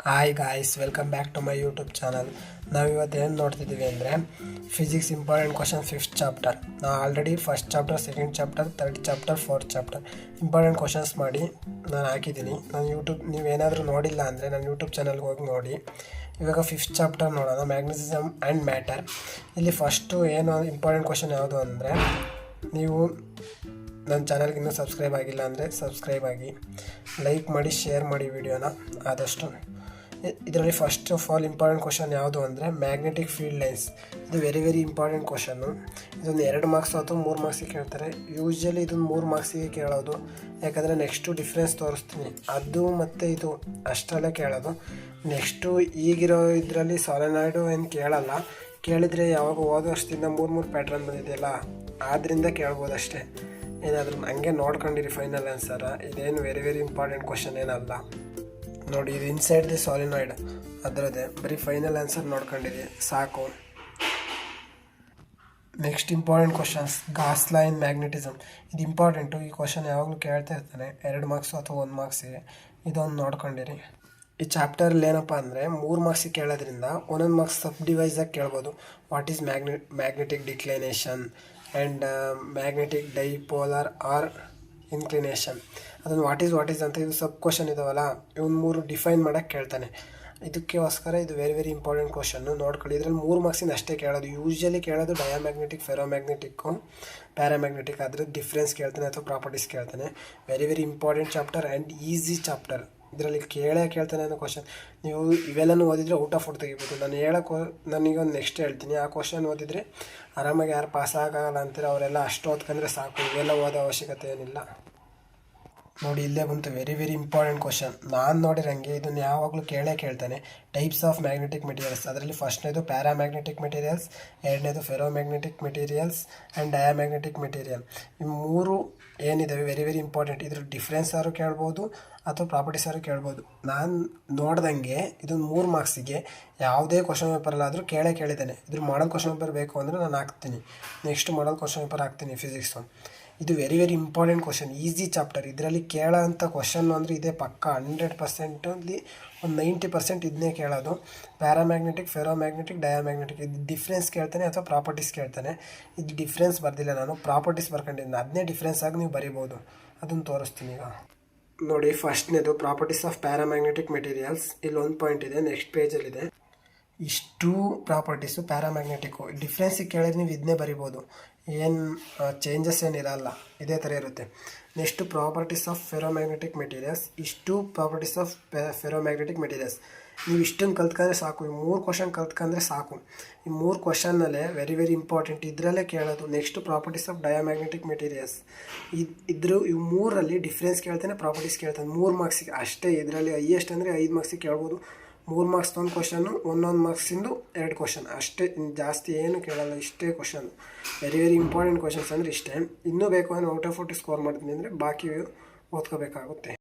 Hi guys, welcome back to my YouTube channel. ನಾವು ಇವತ್ತು ಏನು ನೋಡ್ತಿದ್ದೀವಿ ಅಂದರೆ physics important question 5th chapter. ನಾವು already first chapter, second chapter, third chapter, fourth chapter important questions ಮಾಡಿ ನಾನು ಹಾಕಿದ್ದೀನಿ. ನೀವೇನಾದರೂ ನೋಡಿಲ್ಲ ಅಂದರೆ ನನ್ನ ಯೂಟ್ಯೂಬ್ ಚಾನಲ್ಗೆ ಹೋಗಿ ನೋಡಿ. ಇವಾಗ 5th ಚಾಪ್ಟರ್ ನೋಡೋಣ, ಮ್ಯಾಗ್ನೆಟಿಸಮ್ ಆ್ಯಂಡ್ ಮ್ಯಾಟರ್. ಇಲ್ಲಿ ಫಸ್ಟು ಏನು ಇಂಪಾರ್ಟೆಂಟ್ ಕ್ವಶನ್ ಯಾವುದು ಅಂದರೆ, ನೀವು ನನ್ನ ಚಾನಲ್ಗೆ ಇನ್ನೂ ಸಬ್ಸ್ಕ್ರೈಬ್ ಆಗಿಲ್ಲ ಅಂದರೆ ಸಬ್ಸ್ಕ್ರೈಬ್ ಆಗಿ, ಲೈಕ್ ಮಾಡಿ, ಶೇರ್ ಮಾಡಿ ವಿಡಿಯೋನ ಆದಷ್ಟು. ಇದರಲ್ಲಿ first of all important question ಯಾವುದು ಅಂದರೆ ಮ್ಯಾಗ್ನೆಟಿಕ್ ಫೀಲ್ಡ್ ಲೈನ್ಸ್. ಇದು ವೆರಿ ಇಂಪಾರ್ಟೆಂಟ್ ಕ್ವಶನ್ನು. ಇದೊಂದು 2 ಮಾರ್ಕ್ಸ್ ಅಥವಾ 3 ಮಾರ್ಕ್ಸಿಗೆ ಕೇಳ್ತಾರೆ. ಯೂಶ್ವಲಿ ಇದೊಂದು 3 ಮಾರ್ಕ್ಸಿಗೆ ಕೇಳೋದು, ಯಾಕಂದರೆ ನೆಕ್ಸ್ಟು ಡಿಫ್ರೆನ್ಸ್ ತೋರಿಸ್ತೀನಿ. ಅದು ಮತ್ತು ಇದು ಅಷ್ಟರಲ್ಲೇ ಕೇಳೋದು. ನೆಕ್ಸ್ಟು ಈಗಿರೋ ಇದರಲ್ಲಿ ಸಾಲಿನಾಯ್ಡು ಏನು ಕೇಳಲ್ಲ. ಕೇಳಿದರೆ ಯಾವಾಗ ಹೋದ ವರ್ಷದಿಂದ 3 ಪ್ಯಾಟ್ರನ್ ಬಂದಿದೆಯಲ್ಲ, ಆದ್ದರಿಂದ ಕೇಳ್ಬೋದು ಅಷ್ಟೇ. ಏನಾದರೂ ಹಂಗೆ ನೋಡ್ಕೊಂಡಿರಿ ಫೈನಲ್ ಆನ್ಸರ. ಇದೇನು ವೆರಿ ಇಂಪಾರ್ಟೆಂಟ್ ಕ್ವಶನ್ ಏನಲ್ಲ ನೋಡಿ. ಇದು ಇನ್ಸೈಡ್ ದಿ ಸಾಲಿನಾಯ್ಡ್ ಅದರದ್ದೇ, ಬರೀ ಫೈನಲ್ ಆನ್ಸರ್ ನೋಡ್ಕೊಂಡಿರಿ ಸಾಕು. ನೆಕ್ಸ್ಟ್ ಇಂಪಾರ್ಟೆಂಟ್ ಕ್ವಶನ್ಸ್, ಗಾಸ್ ಲಾ ಇನ್ ಮ್ಯಾಗ್ನೆಟಿಸಮ್. ಇದು ಇಂಪಾರ್ಟೆಂಟು. ಈ ಕ್ವಶನ್ ಯಾವಾಗಲೂ ಕೇಳ್ತಾ ಇರ್ತಾನೆ, 2 ಮಾರ್ಕ್ಸು ಅಥವಾ 1 ಮಾರ್ಕ್ಸಿಗೆ. ಇದೊಂದು ನೋಡ್ಕೊಂಡಿರಿ. ಈ ಚಾಪ್ಟರಲ್ಲಿ ಏನಪ್ಪ ಅಂದರೆ 3 ಮಾರ್ಕ್ಸಿಗೆ ಕೇಳೋದ್ರಿಂದ 1 ಮಾರ್ಕ್ಸ್ ಸಬ್ ಡಿವೈಸಾಗಿ ಕೇಳ್ಬೋದು. What is magnetic declination and magnetic dipolar or inclination. ಅದನ್ನು ವಾಟ್ ಈಸ್ ಅಂತ ಇದು ಸಬ್ ಕ್ವಶನ್ ಇದಾವಲ್ಲ, ಇವನು 3 ಡಿಫೈನ್ ಮಾಡೋಕ್ಕೆ ಕೇಳ್ತಾನೆ. ಇದಕ್ಕೋಸ್ಕರ ಇದು ವೆರಿ ಇಂಪಾರ್ಟೆಂಟ್ ಕ್ವಶನ್ನು ನೋಡ್ಕೊಳ್ಳಿ. ಇದರಲ್ಲಿ 3 ಮಾರ್ಕ್ಸಿಂದ ಅಷ್ಟೇ ಕೇಳೋದು. ಯೂಶ್ವಲಿ ಕೇಳೋದು ಡಯಾಮ್ಯಾಗ್ನೆಟಿಕ್, ಫೆರೋಮ್ಯಾಗ್ನೆಟಿಕ್ಕು, ಪ್ಯಾರಾಮ್ಯಾಗ್ನೆಟಿಕ್. ಅದ್ರ ಡಿಫ್ರೆನ್ಸ್ ಕೇಳ್ತಾನೆ ಅಥವಾ ಪ್ರಾಪರ್ಟೀಸ್ ಕೇಳ್ತಾನೆ. Very important chapter and easy chapter. ಇದರಲ್ಲಿ ಕೇಳ್ತಾನೆ ಅನ್ನೋ ಕ್ವಶನ್. ನೀವು ಇವೆಲ್ಲನೂ ಓದಿದರೆ ಔಟ್ ಆಫ್ ಔಟ್ ತೆಗಿಬೋದು. ನನಗೊಂದು ನೆಕ್ಸ್ಟ್ ಹೇಳ್ತೀನಿ. ಆ ಕ್ವಶನ್ ಓದಿದರೆ ಆರಾಮಾಗಿ ಯಾರು ಪಾಸ್ ಆಗಲ್ಲ ಅಂತೀರ ಅವರೆಲ್ಲ ಅಷ್ಟು ಓದ್ಕೊಂಡ್ರೆ ಸಾಕು. ಇವೆಲ್ಲ ಓದೋ ಅವಶ್ಯಕತೆ ಏನಿಲ್ಲ. ನೋಡಿ, ಇಲ್ಲೇ ಬಂತು ವೆರಿ ಇಂಪಾರ್ಟೆಂಟ್ ಕ್ವಶನ್. ನಾನು ನೋಡಿರಂಗೆ ಇದನ್ನು ಯಾವಾಗಲೂ ಕೇಳ್ತಾನೆ. Types of magnetic materials. ಅದರಲ್ಲಿ ಫಸ್ಟ್ನೇದು ಪ್ಯಾರಾಮ್ಯಾಗ್ನೆಟಿಕ್ ಮೆಟೀರಿಯಲ್ಸ್, ಎರಡನೇದು ferromagnetic materials and diamagnetic material. ಈ 3 ಏನಿದ್ದಾವೆ ವೆರಿ ಇಂಪಾರ್ಟೆಂಟ್. ಇದ್ರ ಡಿಫ್ರೆನ್ಸ್ ಆದ್ರೂ ಕೇಳ್ಬೋದು ಅಥವಾ ಪ್ರಾಪರ್ಟೀಸ್ ಆದ್ರೂ ಕೇಳ್ಬೋದು. ನಾನು ನೋಡ್ದಂಗೆ ಇದೊಂದು 3 ಮಾರ್ಕ್ಸಿಗೆ ಯಾವುದೇ ಕ್ವಶನ್ ಪೇಪರಲ್ಲಾದರೂ ಕೇಳಿದ್ದಾನೆ. ಇದ್ರ ಮಾಡಲ್ ಕ್ವಶನ್ ಪೇಪರ್ ಬೇಕು ಅಂದರೆ ನಾನು ಹಾಕ್ತೀನಿ. ನೆಕ್ಸ್ಟ್ ಮಾಡಲ್ ಕ್ವಶನ್ ಪೇಪರ್ ಹಾಕ್ತೀನಿ ಫಿಸಿಕ್ಸು. ಇದು very important question, easy chapter. ಇದರಲ್ಲಿ ಕೇಳೋ ಅಂಥ ಕ್ವಶನ್ ಅಂದರೆ ಇದೇ ಪಕ್ಕ 100%ಅಲ್ಲಿ ಒಂದು 90% ಇದನ್ನೇ ಕೇಳೋದು. Paramagnetic, ferromagnetic, diamagnetic. ಇದು ಡಿಫ್ರೆನ್ಸ್ ಕೇಳ್ತಾನೆ ಅಥವಾ ಪ್ರಾಪರ್ಟೀಸ್ ಕೇಳ್ತಾನೆ. ಇದು ಡಿಫ್ರೆನ್ಸ್ ಬರ್ದಿಲ್ಲ, ನಾನು ಪ್ರಾಪರ್ಟೀಸ್ ಬರ್ಕೊಂಡಿದ್ದೀನಿ. ಅದನ್ನೇ ಡಿಫ್ರೆನ್ಸ್ ಆಗಿ ನೀವು ಬರಿಬೋದು. ಅದನ್ನು ತೋರಿಸ್ತೀನಿ ಈಗ ನೋಡಿ. ಫಸ್ಟ್ನೇದು ಪ್ರಾಪರ್ಟೀಸ್ ಆಫ್ ಪ್ಯಾರಾಮ್ಯಾಗ್ನೆಟಿಕ್ ಮೆಟೀರಿಯಲ್ಸ್. ಇಲ್ಲಿ 1 ಪಾಯಿಂಟ್ ಇದೆ, ನೆಕ್ಸ್ಟ್ ಪೇಜಲ್ಲಿದೆ. ಇಷ್ಟು ಪ್ರಾಪರ್ಟೀಸು ಪ್ಯಾರಾಮ್ಯಾಗ್ನೆಟಿಕ್ಕು. ಡಿಫ್ರೆನ್ಸಿಗೆ ಕೇಳಿದ್ರೆ ನೀವು ಇದನ್ನೇ ಬರಿಬೋದು, ಏನು ಚೇಂಜಸ್ ಏನಿರಲ್ಲ, ಇದೇ ಥರ ಇರುತ್ತೆ. Next properties of ferromagnetic materials. ಇಷ್ಟು ಪ್ರಾಪರ್ಟೀಸ್ ಆಫ್ ಫೆರೋಮ್ಯಾಗ್ನೆಟಿಕ್ ಮೆಟೀರಿಯಲ್ಸ್. ನೀವು ಇಷ್ಟನ್ನು ಕಲ್ತ್ಕೊಂಡ್ರೆ ಸಾಕು. ಈ 3 ಕ್ವಶನ್ ಕಲ್ತ್ಕೊಂಡ್ರೆ ಸಾಕು. ಈ 3 ಕ್ವಶನ್ನಲ್ಲೇ ವೆರಿ ಇಂಪಾರ್ಟೆಂಟ್, ಇದರಲ್ಲೇ ಕೇಳೋದು. Next properties of diamagnetic materials. ಇವು 3ರಲ್ಲಿ ಡಿಫ್ರೆನ್ಸ್ ಕೇಳ್ತಾನೆ, ಪ್ರಾಪರ್ಟೀಸ್ ಕೇಳ್ತಾನೆ. 3 ಮಾರ್ಕ್ಸಿಗೆ ಅಷ್ಟೇ. ಇದರಲ್ಲಿ ಹೈಯೆಸ್ಟ್ ಅಂದರೆ 5 ಮಾರ್ಕ್ಸಿಗೆ ಕೇಳ್ಬೋದು. 3 ಮಾರ್ಕ್ಸ್ ಒಂದು ಕ್ವಶನ್ನು, 1 ಮಾರ್ಕ್ಸಿಂದು 2 ಕ್ವಶನ್ ಅಷ್ಟೇ. ಜಾಸ್ತಿ ಏನು ಕೇಳಲ್ಲ, ಇಷ್ಟೇ ಕ್ವಶನ್. ವೆರಿ ಇಂಪಾರ್ಟೆಂಟ್ ಕ್ವಶನ್ಸ್ ಅಂದರೆ ಇಷ್ಟೇ. ಇನ್ನೂ ಬೇಕು ಅಂದರೆ ಔಟ್ ಆಫ್ 40 ಸ್ಕೋರ್ ಮಾಡ್ತೀನಿ ಅಂದರೆ ಬಾಕಿ ಓದ್ಕೋಬೇಕಾಗುತ್ತೆ.